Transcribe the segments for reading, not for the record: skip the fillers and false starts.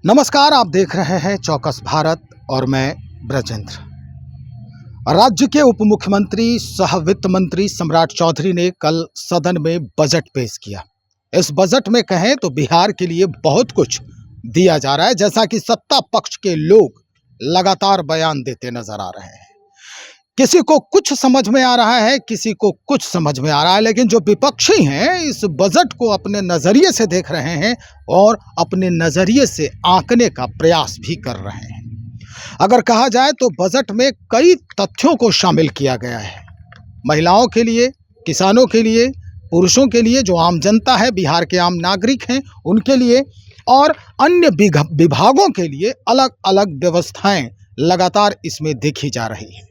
नमस्कार, आप देख रहे हैं चौकस भारत और मैं ब्रजेंद्र। राज्य के उप मुख्यमंत्री सह वित्त मंत्री सम्राट चौधरी ने कल सदन में बजट पेश किया। इस बजट में कहें तो बिहार के लिए बहुत कुछ दिया जा रहा है, जैसा कि सत्ता पक्ष के लोग लगातार बयान देते नजर आ रहे हैं। किसी को कुछ समझ में आ रहा है, किसी को कुछ समझ में आ रहा है, लेकिन जो विपक्षी हैं इस बजट को अपने नज़रिए से देख रहे हैं और अपने नज़रिए से आंकने का प्रयास भी कर रहे हैं। अगर कहा जाए तो बजट में कई तथ्यों को शामिल किया गया है। महिलाओं के लिए, किसानों के लिए, पुरुषों के लिए, जो आम जनता है, बिहार के आम नागरिक हैं, उनके लिए और अन्य विभागों के लिए अलग अलग व्यवस्थाएं लगातार इसमें देखी जा रही है।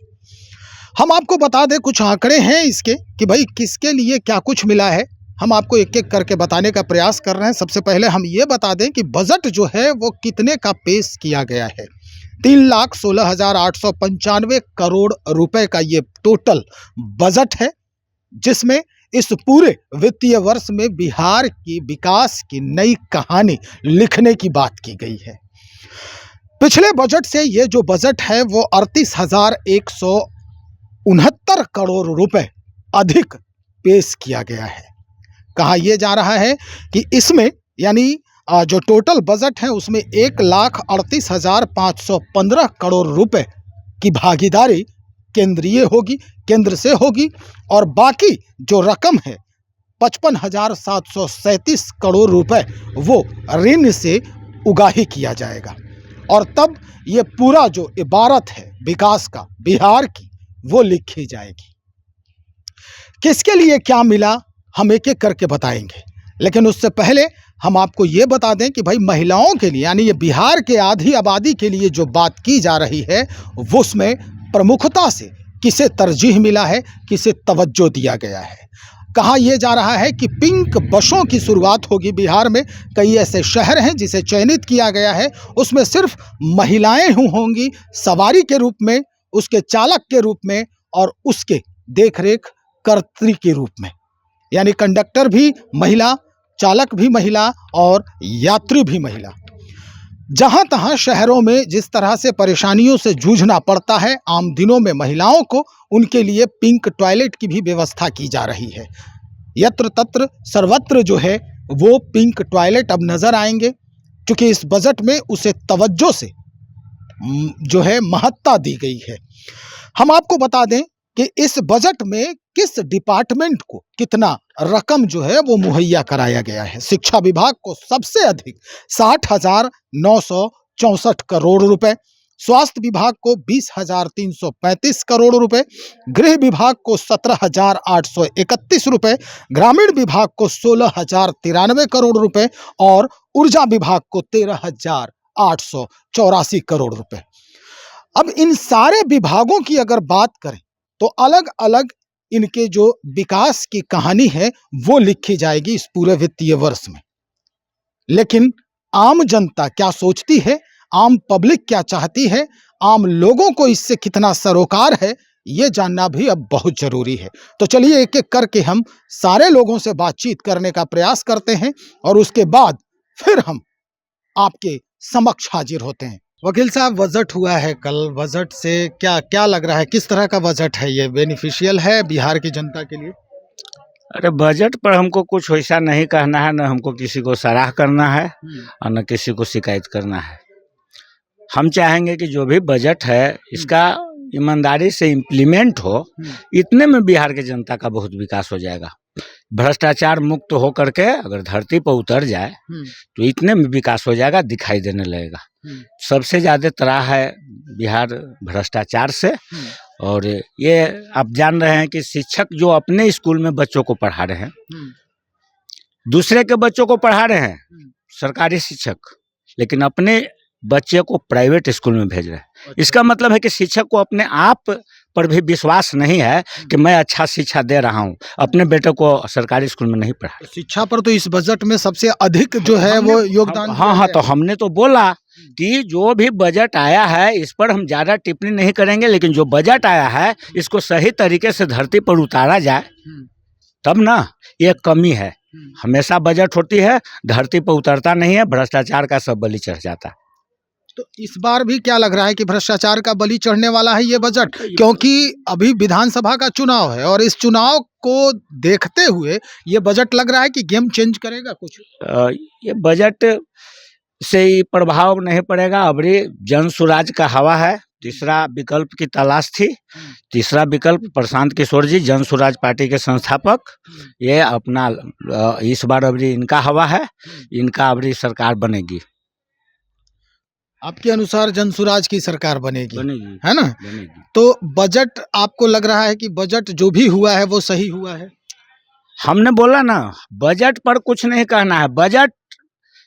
हम आपको बता दें, कुछ आंकड़े हैं इसके कि भाई किसके लिए क्या कुछ मिला है। हम आपको एक एक करके बताने का प्रयास कर रहे हैं। सबसे पहले हम ये बता दें कि बजट जो है वो कितने का पेश किया गया है। 3,16,895 करोड़ रुपए का ये टोटल बजट है, जिसमें इस पूरे वित्तीय वर्ष में बिहार की विकास की नई कहानी लिखने की बात की गई है। पिछले बजट से ये जो बजट है वो 38,169 करोड़ रुपए अधिक पेश किया गया है। कहा यह जा रहा है कि इसमें यानी जो टोटल बजट है उसमें 1,38,515 करोड़ रुपए की भागीदारी केंद्रीय होगी, केंद्र से होगी, और बाकी जो रकम है 55,737 करोड़ रुपए वो ऋण से उगाही किया जाएगा। और तब ये पूरा जो इबारत है विकास का बिहार की वो लिखी जाएगी। किसके लिए क्या मिला हम एक एक करके बताएंगे, लेकिन उससे पहले हम आपको ये बता दें कि भाई महिलाओं के लिए यानी ये बिहार के आधी आबादी के लिए जो बात की जा रही है वो उसमें प्रमुखता से किसे तरजीह मिला है, किसे तवज्जो दिया गया है। कहा यह जा रहा है कि पिंक बसों की शुरुआत होगी बिहार में। कई ऐसे शहर हैं जिसे चयनित किया गया है, उसमें सिर्फ महिलाएं होंगी सवारी के रूप में, उसके चालक के रूप में और उसके देखरेख कर्त्री के रूप में। यानी कंडक्टर भी महिला, चालक भी महिला और यात्री भी महिला। जहां तहां शहरों में जिस तरह से परेशानियों से जूझना पड़ता है आम दिनों में महिलाओं को, उनके लिए पिंक टॉयलेट की भी व्यवस्था की जा रही है। यत्र तत्र सर्वत्र जो है वो पिंक टॉयलेट अब नजर आएंगे, क्योंकि इस बजट में उसे तवज्जो से जो है महत्ता दी गई है। हम आपको बता दें कि इस बजट में किस डिपार्टमेंट को कितना रकम जो है वो मुहैया कराया गया है। शिक्षा विभाग को सबसे अधिक 60,964 करोड़ रुपए, स्वास्थ्य विभाग को 20,335 करोड़ रुपए, गृह विभाग को 17,831 रुपए, ग्रामीण विभाग को 16,093 करोड़ रुपए और ऊर्जा विभाग को 13,884 करोड़ रुपए। अब इन सारे विभागों की अगर बात करें तो अलग अलग इनके जो विकास की कहानी है वो लिखी जाएगी इस पूरे वित्तीय वर्ष में। लेकिन आम जनता क्या सोचती है, आम पब्लिक क्या चाहती है, आम लोगों को इससे कितना सरोकार है, ये जानना भी अब बहुत जरूरी है। तो चलिए एक एक करके हम सारे लोगों से बातचीत करने का प्रयास करते हैं और उसके बाद फिर हम आपके समक्ष हाजिर होते हैं। वकील साहब, बजट हुआ है कल, बजट से क्या क्या लग रहा है, किस तरह का बजट है ये? बेनिफिशियल है बिहार की जनता के लिए? अरे बजट पर हमको कुछ वैसा नहीं कहना है, न हमको किसी को सराह करना है और न किसी को शिकायत करना है। हम चाहेंगे कि जो भी बजट है इसका ईमानदारी से इम्प्लीमेंट हो, इतने में बिहार की जनता का बहुत विकास हो जाएगा। भ्रष्टाचार मुक्त हो करके अगर धरती पर उतर जाए तो इतने में विकास हो जाएगा, दिखाई देने लगेगा। सबसे ज़्यादा त्राह है बिहार भ्रष्टाचार से। और ये आप जान रहे हैं कि शिक्षक जो अपने स्कूल में बच्चों को पढ़ा रहे हैं, दूसरे के बच्चों को पढ़ा रहे हैं सरकारी शिक्षक, लेकिन अपने बच्चे को प्राइवेट स्कूल में भेज रहे हैं। इसका मतलब है कि शिक्षक को अपने आप पर भी विश्वास नहीं है कि मैं अच्छा शिक्षा दे रहा हूं, अपने बेटे को सरकारी स्कूल में नहीं पढ़ा। शिक्षा पर तो इस बजट में सबसे अधिक जो है वो योगदान। हाँ, तो हमने तो बोला कि जो भी बजट आया है इस पर हम ज़्यादा टिप्पणी नहीं करेंगे, लेकिन जो बजट आया है इसको सही तरीके से धरती पर उतारा जाए तब ना। ये कमी है, हमेशा बजट होती है, धरती पर उतरता नहीं है, भ्रष्टाचार का सब बलि चढ़ जाता है। तो इस बार भी क्या लग रहा है कि भ्रष्टाचार का बलि चढ़ने वाला है ये बजट, क्योंकि अभी विधानसभा का चुनाव है और इस चुनाव को देखते हुए ये बजट लग रहा है कि गेम चेंज करेगा कुछ। ये बजट से ही प्रभाव नहीं पड़ेगा। अभी जन सुराज का हवा है। तीसरा विकल्प की तलाश थी। तीसरा विकल्प प्रशांत किशोर जी, जन सुराज पार्टी के संस्थापक, ये अपना इस बार अभी इनका हवा है, इनका अभी सरकार बनेगी। आपके अनुसार जनसुराज की सरकार बनेगी, बनेगी, है ना? बनेगी। तो बजट आपको लग रहा है कि बजट जो भी हुआ है वो सही हुआ है? हमने बोला ना, बजट पर कुछ नहीं कहना है। बजट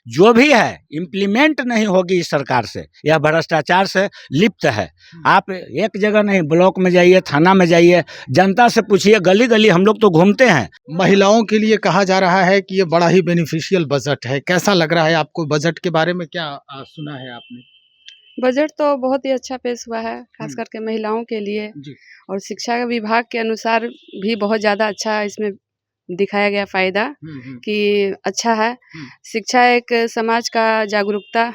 जो भी है इम्प्लीमेंट नहीं होगी इस सरकार से, यह भ्रष्टाचार से लिप्त है। आप एक जगह नहीं, ब्लॉक में जाइए, थाना में जाइए, जनता से पूछिए, गली गली हम लोग तो घूमते हैं। महिलाओं के लिए कहा जा रहा है कि ये बड़ा ही बेनिफिशियल बजट है, कैसा लग रहा है आपको? बजट के बारे में क्या सुना है आपने? बजट तो बहुत ही अच्छा पेश हुआ है, खास करके महिलाओं के लिए। जी। और शिक्षा विभाग के अनुसार भी बहुत ज़्यादा अच्छा इसमें दिखाया गया फ़ायदा कि अच्छा है। शिक्षा एक समाज का जागरूकता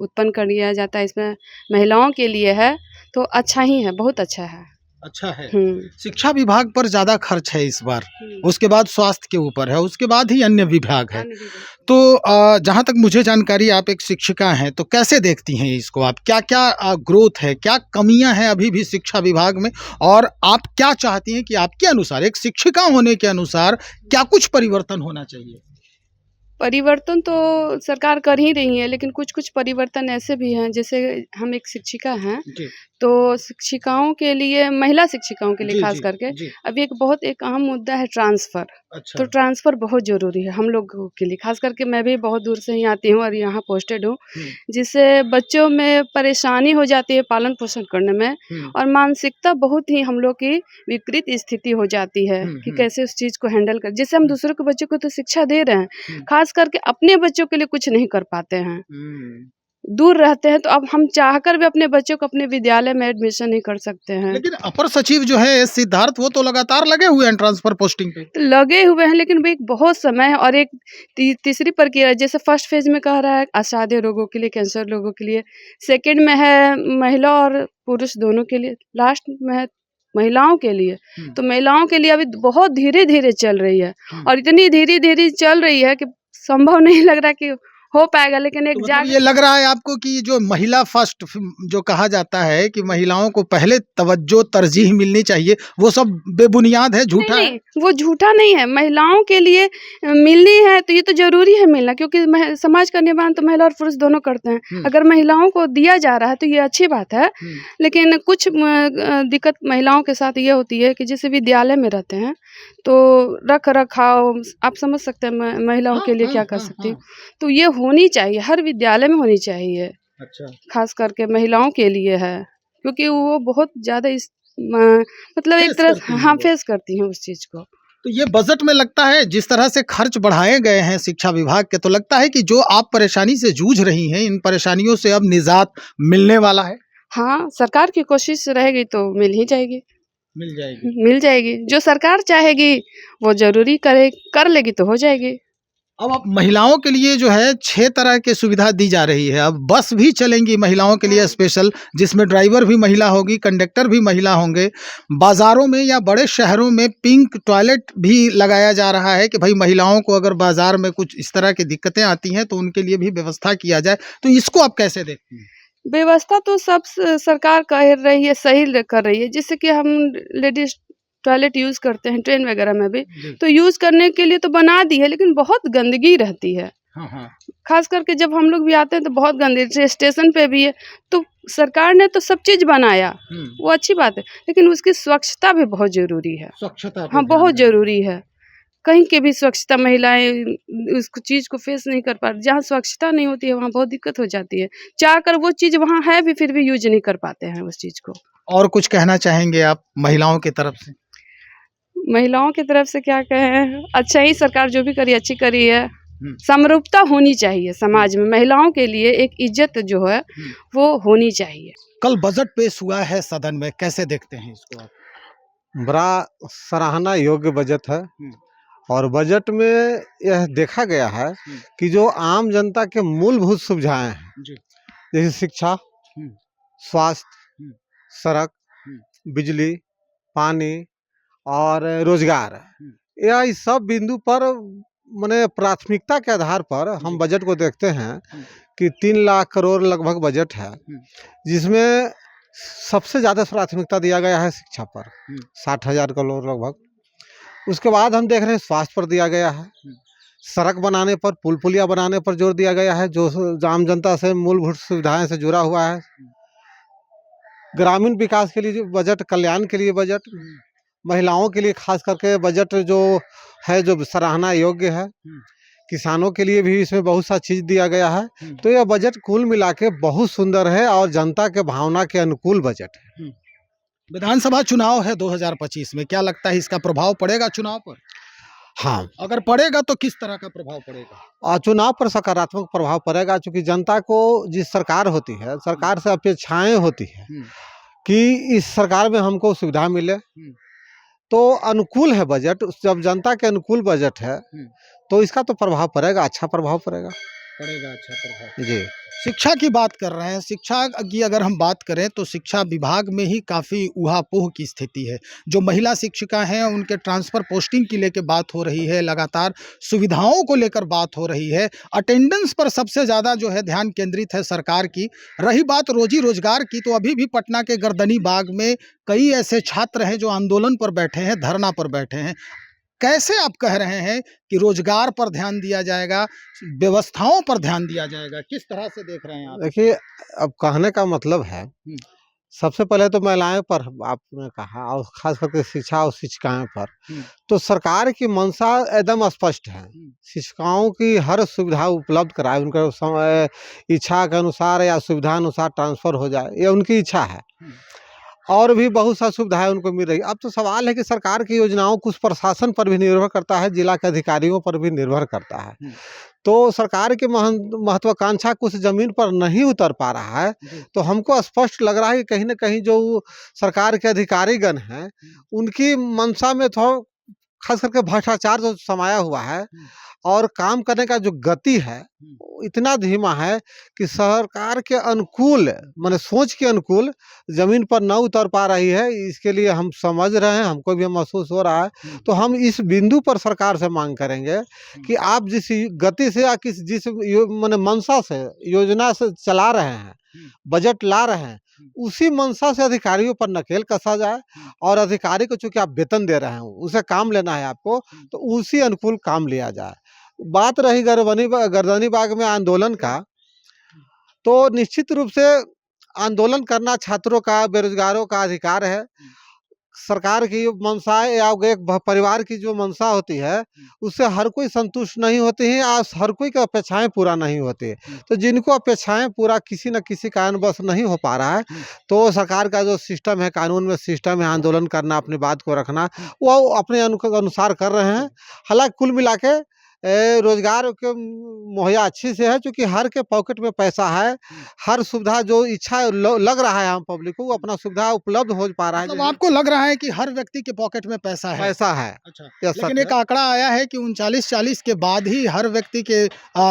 उत्पन्न कर दिया जाता है, इसमें महिलाओं के लिए है तो अच्छा ही है, बहुत अच्छा है। अच्छा है। हम्म। शिक्षा विभाग पर ज्यादा खर्च है इस बार, उसके बाद स्वास्थ्य के ऊपर है, उसके बाद ही अन्य विभाग है। तो जहाँ तक मुझे जानकारी, आप एक शिक्षिका हैं, तो कैसे देखती हैं इसको आप? क्या क्या ग्रोथ है, क्या कमियां हैं अभी भी शिक्षा विभाग में, और आप क्या चाहती हैं कि आपके अनुसार, एक शिक्षिका होने के अनुसार, क्या कुछ परिवर्तन होना चाहिए? परिवर्तन तो सरकार कर ही रही है, लेकिन कुछ कुछ परिवर्तन ऐसे भी हैं, जैसे हम एक शिक्षिका हैं जी। तो शिक्षिकाओं के लिए, महिला शिक्षिकाओं के लिए जी, खास जी, करके जी। अभी एक अहम मुद्दा है ट्रांसफ़र। अच्छा। तो ट्रांसफ़र बहुत ज़रूरी है हम लोगों के लिए, खास करके मैं भी बहुत दूर से ही आती हूँ और यहाँ पोस्टेड हूँ, जिससे बच्चों में परेशानी हो जाती है पालन पोषण करने में, और मानसिकता बहुत ही हम लोग की विकृत स्थिति हो जाती है कि कैसे उस चीज़ को हैंडल कर, जिससे हम दूसरों के बच्चों को तो शिक्षा दे रहे हैं, खास करके अपने बच्चों के लिए कुछ नहीं कर पाते हैं, दूर रहते हैं। तो अब हम चाहकर भी अपने बच्चों को अपने विद्यालय में एडमिशन नहीं कर सकते हैं। लेकिन अपर सचिव जो है सिद्धार्थ, वो तो लगातार लगे हुए हैं ट्रांसफर पोस्टिंग पे। तो लगे हुए हैं, लेकिन वो एक बहुत समय है, और एक तीसरी प्रक्रिया है, जैसे फर्स्ट फेज में कह रहा है असाध्य रोगों के लिए, कैंसर रोगों के लिए, सेकंड में है महिला और पुरुष दोनों के लिए, लास्ट में है महिलाओं के लिए। तो महिलाओं के लिए अभी बहुत धीरे धीरे चल रही है, और इतनी धीरे धीरे चल रही है कि संभव नहीं लग रहा कि हो पाएगा। लेकिन एक तो मतलब ये लग रहा है आपको कि जो महिला फर्स्ट जो कहा जाता है कि महिलाओं को पहले तवज्जो तरजीह मिलनी चाहिए, वो सब बेबुनियाद है, झूठा है? नहीं, वो झूठा नहीं है। महिलाओं के लिए मिलनी है तो ये तो जरूरी है मिलना, क्योंकि समाज का निर्माण तो महिला और पुरुष दोनों करते हैं। अगर महिलाओं को दिया जा रहा है तो ये अच्छी बात है। लेकिन कुछ दिक्कत महिलाओं के साथ ये होती है कि जैसे विद्यालय में रहते हैं तो रख रखाव, आप समझ सकते हैं महिलाओं के लिए क्या कर सकती है। तो ये होनी चाहिए, हर विद्यालय में होनी चाहिए। अच्छा। खास करके महिलाओं के लिए है, क्योंकि वो बहुत ज़्यादा इस मतलब एक तरह हाँ फेस करती हैं उस चीज़ को। तो ये बजट में लगता है जिस तरह से खर्च बढ़ाए गए हैं शिक्षा विभाग के, तो लगता है कि जो आप परेशानी से जूझ रही हैं, इन परेशानियों से अब निजात मिलने वाला है। हाँ, सरकार की कोशिश रहेगी तो मिल ही जाएगी। मिल जाएगी। मिल जाएगी, जो सरकार चाहेगी वो जरूरी कर लेगी तो हो जाएगी। अब महिलाओं के लिए जो है 6 तरह की सुविधा दी जा रही है। अब बस भी चलेंगी महिलाओं के लिए स्पेशल, जिसमें ड्राइवर भी महिला होगी, कंडक्टर भी महिला होंगे। बाज़ारों में या बड़े शहरों में पिंक टॉयलेट भी लगाया जा रहा है कि भाई महिलाओं को अगर बाज़ार में कुछ इस तरह की दिक्कतें आती हैं तो उनके लिए भी व्यवस्था किया जाए। तो इसको आप कैसे देखती हैं? व्यवस्था तो सब सरकार कर रही है, सही कर रही है। जैसे कि हम लेडीज टॉयलेट यूज़ करते हैं ट्रेन वगैरह में भी, तो यूज़ करने के लिए तो बना दी है, लेकिन बहुत गंदगी रहती है। हाँ। खास करके जब हम लोग भी आते हैं तो बहुत गंदगी, स्टेशन पे भी है। तो सरकार ने तो सब चीज़ बनाया, वो अच्छी बात है, लेकिन उसकी स्वच्छता भी बहुत जरूरी है। स्वच्छता हाँ बहुत जरूरी है। कहीं के भी स्वच्छता, महिलाएं उस चीज़ को फेस नहीं कर पा, जहाँ स्वच्छता नहीं होती है वहाँ बहुत दिक्कत हो जाती है। चाहकर वो चीज़ वहाँ है भी, फिर भी यूज नहीं कर पाते हैं उस चीज़ को। और कुछ कहना चाहेंगे आप महिलाओं की तरफ से? महिलाओं की तरफ से क्या कहें, अच्छा ही सरकार जो भी करी अच्छी करी है। समरूपता होनी चाहिए समाज में, महिलाओं के लिए एक इज्जत जो है वो होनी चाहिए। कल बजट पेश हुआ है सदन में, कैसे देखते हैं इसको आप? बड़ा सराहना योग्य बजट है, और बजट में यह देखा गया है कि जो आम जनता के मूलभूत सुविधाएं हैं जैसे शिक्षा, स्वास्थ्य, सड़क, बिजली, पानी और रोजगार। यह सब बिंदु पर माने प्राथमिकता के आधार पर हम बजट को देखते हैं कि 3 लाख करोड़ लगभग बजट है, जिसमें सबसे ज़्यादा प्राथमिकता दिया गया है शिक्षा पर, 60,000 करोड़ लगभग। उसके बाद हम देख रहे हैं स्वास्थ्य पर दिया गया है, सड़क बनाने पर, पुल पुलिया बनाने पर जोर दिया गया है, जो आम जनता से मूलभूत सुविधाएं से जुड़ा हुआ है। ग्रामीण विकास के लिए जो बजट, कल्याण के लिए बजट, महिलाओं के लिए खास करके बजट जो है, जो सराहना योग्य है। किसानों के लिए भी इसमें बहुत सा चीज़ दिया गया है। तो यह बजट कुल मिला के बहुत सुंदर है और जनता के भावना के अनुकूल बजट है। विधानसभा चुनाव है 2025 में, क्या लगता है इसका प्रभाव पड़ेगा चुनाव पर? हाँ, अगर पड़ेगा तो किस तरह का प्रभाव पड़ेगा? और चुनाव पर सकारात्मक प्रभाव पड़ेगा, क्योंकि जनता को जिस सरकार होती है, सरकार से अपेक्षाएं होती है कि इस सरकार में हमको सुविधा मिले। तो अनुकूल है बजट, जब जनता के अनुकूल बजट है तो इसका तो प्रभाव पड़ेगा, अच्छा प्रभाव पड़ेगा। अच्छा प्रभाव। जी। शिक्षा की बात कर रहे हैं, शिक्षा की अगर हम बात करें तो शिक्षा विभाग में ही काफ़ी ऊहापोह की स्थिति है। जो महिला शिक्षिका हैं उनके ट्रांसफ़र पोस्टिंग की लेकर बात हो रही है, लगातार सुविधाओं को लेकर बात हो रही है, अटेंडेंस पर सबसे ज़्यादा जो है ध्यान केंद्रित है सरकार की। रही बात रोजी रोजगार की, तो अभी भी पटना के गर्दनी बाग में कई ऐसे छात्र हैं जो आंदोलन पर बैठे हैं, धरना पर बैठे हैं। कैसे आप कह रहे हैं कि रोजगार पर ध्यान दिया जाएगा, व्यवस्थाओं पर ध्यान दिया जाएगा, किस तरह से देख रहे हैं आप? देखिए, अब कहने का मतलब है, सबसे पहले तो महिलाएं पर आपने कहा, और खास करके शिक्षा और शिक्षिकाएं पर, तो सरकार की मंशा एकदम स्पष्ट है। शिक्षिकाओं की हर सुविधा उपलब्ध कराए, उनका समय इच्छा के अनुसार या सुविधा अनुसार ट्रांसफ़र हो जाए, ये उनकी इच्छा है। और भी बहुत सा सुविधाएं उनको मिल रही। अब तो सवाल है कि सरकार की योजनाओं कुछ प्रशासन पर भी निर्भर करता है, जिला के अधिकारियों पर भी निर्भर करता है। तो सरकार की महत्वाकांक्षा कुछ ज़मीन पर नहीं उतर पा रहा है। तो हमको स्पष्ट लग रहा है कि कहीं न कहीं जो सरकार के अधिकारीगण हैं, उनकी मंशा में थोड़ा खास करके भ्रष्टाचार जो समाया हुआ है, और काम करने का जो गति है इतना धीमा है कि सरकार के अनुकूल, माने सोच के अनुकूल जमीन पर न उतर पा रही है। इसके लिए हम समझ रहे हैं, हमको भी महसूस हो रहा है। तो हम इस बिंदु पर सरकार से मांग करेंगे कि आप जिस गति से या जिस माने मंशा से योजना से चला रहे हैं, बजट ला रहे हैं, उसी मंशा से अधिकारियों पर नकेल कसा जाए। और अधिकारी को चूंकि आप वेतन दे रहे हैं, उसे काम लेना है आपको, तो उसी अनुकूल काम लिया जाए। बात रही गर्दनी बाग में आंदोलन का, तो निश्चित रूप से आंदोलन करना छात्रों का, बेरोजगारों का अधिकार है। सरकार की मंशा या एक परिवार की जो मंशा होती है, उससे हर कोई संतुष्ट नहीं होती है, और हर कोई की अपेक्षाएं पूरा नहीं होती। तो जिनको अपेक्षाएं पूरा किसी न किसी कारणवश नहीं हो पा रहा है, तो सरकार का जो सिस्टम है, कानून में सिस्टम है, आंदोलन करना, अपनी बात को रखना, वो अपने अनुसार कर रहे हैं। हालांकि कुल मिला के रोजगार के मुहैया अच्छी से है, क्योंकि हर के पॉकेट में पैसा है। हर सुविधा जो इच्छा लग रहा है आम पब्लिक को, वो अपना सुविधा उपलब्ध हो पा रहा है। मतलब आपको लग रहा है कि हर व्यक्ति के पॉकेट में पैसा है? पैसा है। अच्छा, यह सच लेकिन है। एक आंकड़ा आया है कि 39-40 के बाद ही हर व्यक्ति के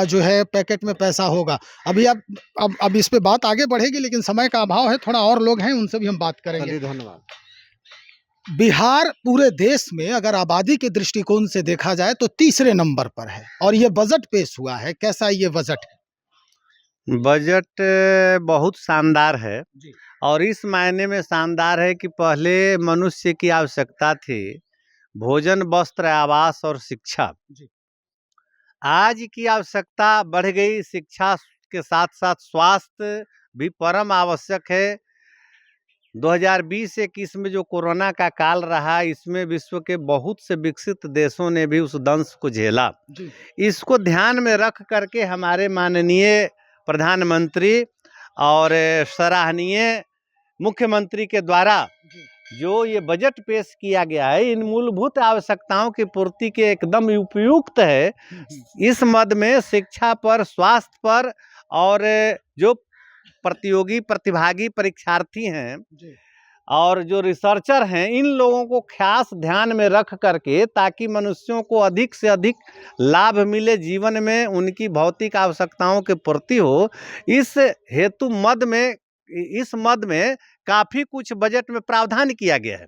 जो है पैकेट में पैसा होगा। अभी अब इस पे बात आगे बढ़ेगी, लेकिन समय का अभाव है, थोड़ा और लोग हैं, उनसे भी हम बात करेंगे। चलिए, धन्यवाद। बिहार पूरे देश में अगर आबादी के दृष्टिकोण से देखा जाए तो तीसरे नंबर पर है, और ये बजट पेश हुआ है। कैसा ये बजट है? बजट बहुत शानदार है, जी। और इस मायने में शानदार है कि पहले मनुष्य की आवश्यकता थी भोजन, वस्त्र, आवास और शिक्षा। जी। आज की आवश्यकता बढ़ गई, शिक्षा के साथ साथ स्वास्थ्य भी परम आवश्यक है। 2020-21 में जो कोरोना का काल रहा, इसमें विश्व के बहुत से विकसित देशों ने भी उस दंश को झेला। जी। इसको ध्यान में रख करके हमारे माननीय प्रधानमंत्री और सराहनीय मुख्यमंत्री के द्वारा जो ये बजट पेश किया गया है, इन मूलभूत आवश्यकताओं की पूर्ति के एकदम उपयुक्त है। इस मद में शिक्षा पर, स्वास्थ्य पर, और जो प्रतियोगी प्रतिभागी परीक्षार्थी हैं, और जो रिसर्चर हैं, इन लोगों को खास ध्यान में रख करके, ताकि मनुष्यों को अधिक से अधिक लाभ मिले, जीवन में उनकी भौतिक आवश्यकताओं की पूर्ति हो, इस हेतु इस मद में काफ़ी कुछ बजट में प्रावधान किया गया है।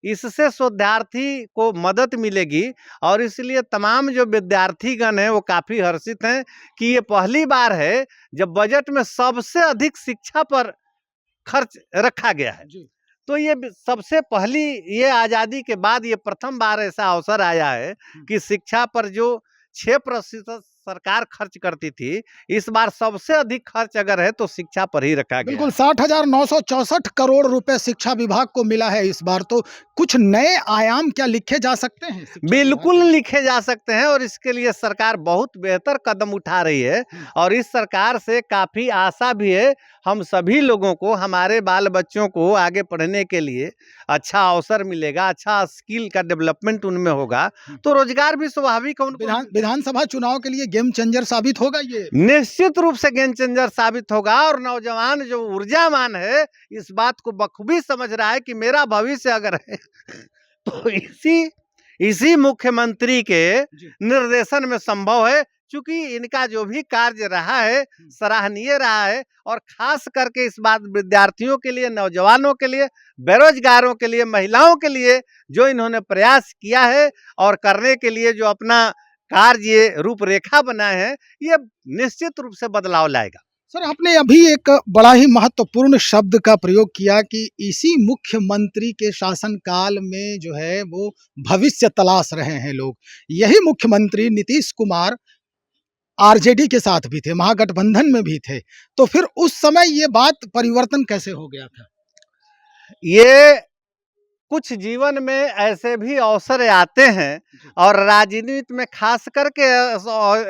इससे शोधार्थी को मदद मिलेगी और इसलिए तमाम जो विद्यार्थीगण हैं वो काफ़ी हर्षित हैं कि ये पहली बार है जब बजट में सबसे अधिक शिक्षा पर खर्च रखा गया है। तो ये सबसे पहली, ये आज़ादी के बाद ये प्रथम बार ऐसा अवसर आया है कि शिक्षा पर जो 6% सरकार खर्च करती थी, इस बार सबसे अधिक खर्च अगर है तो शिक्षा पर ही रखा गया। बिल्कुल 60,964 करोड़ रुपए शिक्षा विभाग को मिला है इस बार। तो कुछ नए आयाम क्या लिखे जा सकते हैं? बिल्कुल लिखे जा सकते हैं और इसके लिए सरकार बहुत बेहतर कदम उठा रही है और इस सरकार से काफ़ी आशा भी है। हम सभी लोगों को, हमारे बाल बच्चों को आगे पढ़ने के लिए अच्छा अवसर मिलेगा, अच्छा स्किल का डेवलपमेंट उनमें होगा, तो रोजगार भी स्वाभाविक उनको। विधानसभा चुनाव के लिए गेम चेंजर साबित होगा ये? निश्चित रूप से गेम चेंजर साबित होगा और नौजवान जो ऊर्जावान है इस बात को बखूबी समझ रहा है कि मेरा भविष्य अगर है तो इसी मुख्यमंत्री के निर्देशन में संभव है, क्योंकि इनका जो भी कार्य रहा है सराहनीय रहा है और खास करके इस बात विद्यार्थियों के लिए, नौजवानों के लिए, बेरोजगारों के लिए, महिलाओं के लिए जो इन्होंने प्रयास किया है और करने के लिए जो अपना कार्य रूपरेखा बनाए हैं, ये निश्चित रूप से बदलाव लाएगा। सर, आपने अभी एक बड़ा ही महत्वपूर्ण शब्द का प्रयोग किया कि इसी मुख्यमंत्री के शासनकाल में जो है वो भविष्य तलाश रहे हैं लोग। यही मुख्यमंत्री नीतीश कुमार आरजेडी के साथ भी थे, महागठबंधन में भी थे, तो फिर उस समय ये बात परिवर्तन कैसे हो गया था? ये कुछ जीवन में ऐसे भी अवसर आते हैं और राजनीति में खास करके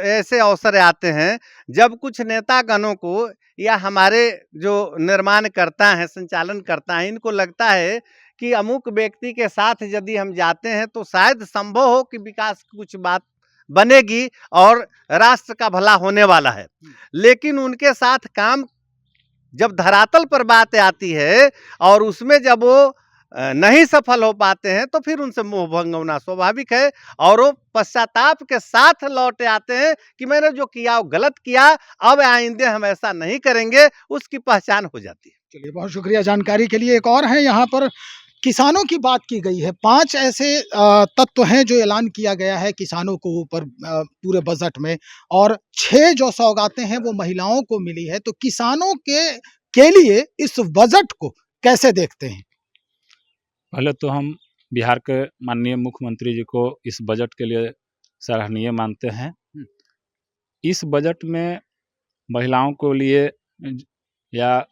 ऐसे अवसर आते हैं जब कुछ नेतागणों को या हमारे जो निर्माण करता है, संचालन करता है, इनको लगता है कि अमुक व्यक्ति के साथ यदि हम जाते हैं तो शायद संभव हो कि विकास की कुछ बात बनेगी और राष्ट्र का भला होने वाला है। लेकिन उनके साथ काम जब धरातल पर बात आती है और उसमें जब वो नहीं सफल हो पाते हैं तो फिर उनसे मोह भंग होना स्वाभाविक है और वो पश्चाताप के साथ लौटे आते हैं कि मैंने जो किया वो गलत किया, अब आइंदे हम ऐसा नहीं करेंगे, उसकी पहचान हो जाती है। चलिए, बहुत शुक्रिया जानकारी के लिए। एक और है यहाँ पर, किसानों की बात की गई है। 5 ऐसे तत्व हैं जो ऐलान किया गया है किसानों को ऊपर पूरे बजट में, और 6 जो सौगातें हैं वो महिलाओं को मिली है। तो किसानों के लिए इस बजट को कैसे देखते हैं? पहले तो हम बिहार के माननीय मुख्यमंत्री जी को इस बजट के लिए सराहनीय मानते हैं। इस बजट में महिलाओं के लिए या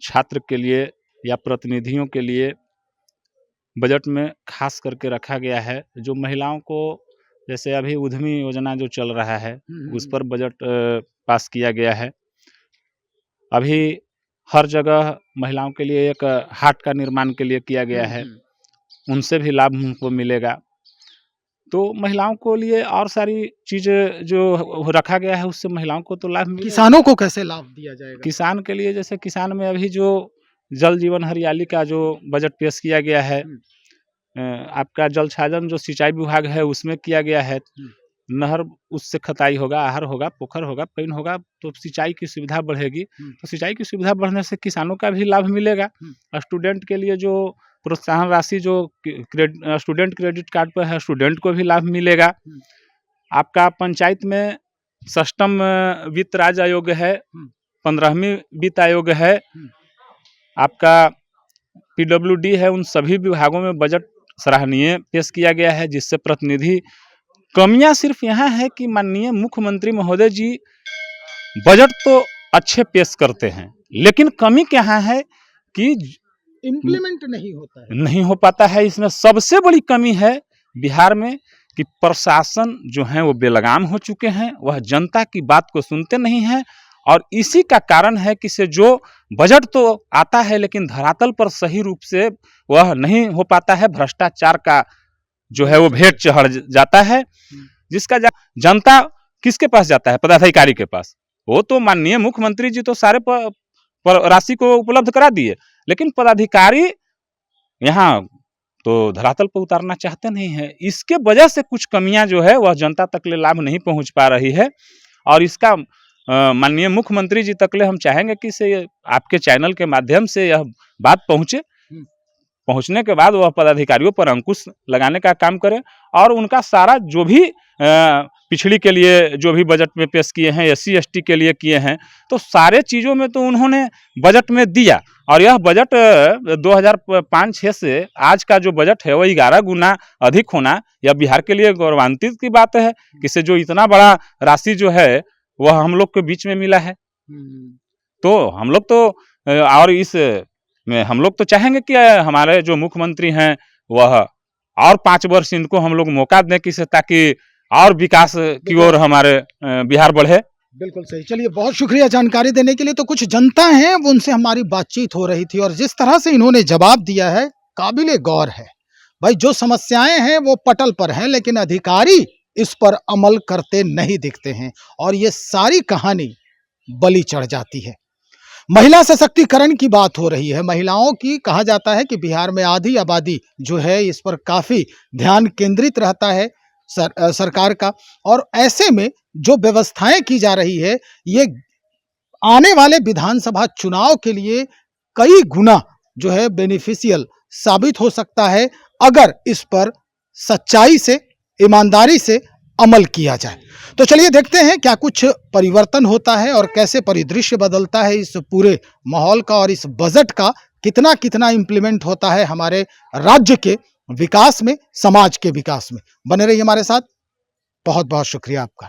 छात्र के लिए या प्रतिनिधियों के लिए बजट में खास करके रखा गया है। जो महिलाओं को, जैसे अभी उद्यमी योजना जो चल रहा है उस पर बजट पास किया गया है। अभी हर जगह महिलाओं के लिए एक हाट का निर्माण के लिए किया गया है, उनसे भी लाभ उनको मिलेगा। तो महिलाओं को लिए और सारी चीज़ें जो रखा गया है उससे महिलाओं को तो लाभ मिलेगा। किसानों को कैसे लाभ दिया जाएगा? किसान के लिए, जैसे किसान में अभी जो जल जीवन हरियाली का जो बजट पेश किया गया है, आपका जल छाजन जो सिंचाई विभाग है उसमें किया गया है। नहर उससे खताई होगा, आहर होगा, पोखर होगा, पैन होगा, तो सिंचाई की सुविधा बढ़ेगी। तो सिंचाई की सुविधा बढ़ने से किसानों का भी लाभ मिलेगा। स्टूडेंट के लिए जो प्रोत्साहन राशि जो स्टूडेंट क्रेडिट कार्ड पर है, स्टूडेंट को भी लाभ मिलेगा। आपका पंचायत में 6ठम वित्त राज्य आयोग है, 15वीं वित्त आयोग है, आपका PWD है, उन सभी विभागों में बजट सराहनीय पेश किया गया है, जिससे प्रतिनिधि। कमियां सिर्फ यहाँ है कि माननीय मुख्यमंत्री महोदय जी बजट तो अच्छे पेश करते हैं, लेकिन कमी क्या है कि इम्प्लीमेंट नहीं हो पाता है। इसमें सबसे बड़ी कमी है बिहार में कि प्रशासन जो है वो बेलगाम हो चुके हैं, वह जनता की बात को सुनते नहीं हैं। और इसी का कारण है कि से जो बजट तो आता है लेकिन धरातल पर सही रूप से वह नहीं हो पाता है। भ्रष्टाचार का जो है वो भेंट चढ़ जाता है, जिसका जनता किसके पास जाता है? पदाधिकारी के पास। वो तो माननीय मुख्यमंत्री जी तो सारे राशि को उपलब्ध करा दिए, लेकिन पदाधिकारी यहाँ तो धरातल पर उतारना चाहते नहीं है। इसके वजह से कुछ कमियां जो है वह जनता तक ले लाभ नहीं पहुंच पा रही है, और इसका माननीय मुख्यमंत्री जी तक ले हम चाहेंगे कि इसे आपके चैनल के माध्यम से यह बात पहुंचे, पहुंचने के बाद वह पदाधिकारियों पर अंकुश लगाने का काम करें, और उनका सारा जो भी पिछड़ी के लिए जो भी बजट में पेश किए हैं, SC ST के लिए किए हैं, तो सारे चीज़ों में तो उन्होंने बजट में दिया। और यह बजट 2005-06 से आज का जो बजट है वह 11 गुना अधिक होना यह बिहार के लिए गौरवान्वित की बात है कि से जो इतना बड़ा राशि जो है वह हम लोग के बीच में मिला है। तो हम लोग तो और इस में हम लोग तो चाहेंगे कि हमारे जो मुख्यमंत्री हैं वह और 5 वर्ष इनको हम लोग मौका दें कि ताकि और विकास की ओर हमारे बिहार बढ़े। बिल्कुल सही। चलिए, बहुत शुक्रिया जानकारी देने के लिए। तो कुछ जनता हैं, उनसे हमारी बातचीत हो रही थी और जिस तरह से इन्होंने जवाब दिया है काबिले गौर है। भाई, जो समस्याएं हैं वो पटल पर हैं, लेकिन अधिकारी इस पर अमल करते नहीं दिखते हैं और ये सारी कहानी बलि चढ़ जाती है। महिला सशक्तिकरण की बात हो रही है, महिलाओं की। कहा जाता है कि बिहार में आधी आबादी जो है इस पर काफी ध्यान केंद्रित रहता है सरकार का, और ऐसे में जो व्यवस्थाएं की जा रही है ये आने वाले विधानसभा चुनाव के लिए कई गुना जो है बेनिफिशियल साबित हो सकता है अगर इस पर सच्चाई से, ईमानदारी से अमल किया जाए। तो चलिए देखते हैं क्या कुछ परिवर्तन होता है और कैसे परिदृश्य बदलता है इस पूरे माहौल का, और इस बजट का कितना कितना इम्प्लीमेंट होता है हमारे राज्य के विकास में, समाज के विकास में। बने रहिए हमारे साथ। बहुत बहुत शुक्रिया आपका।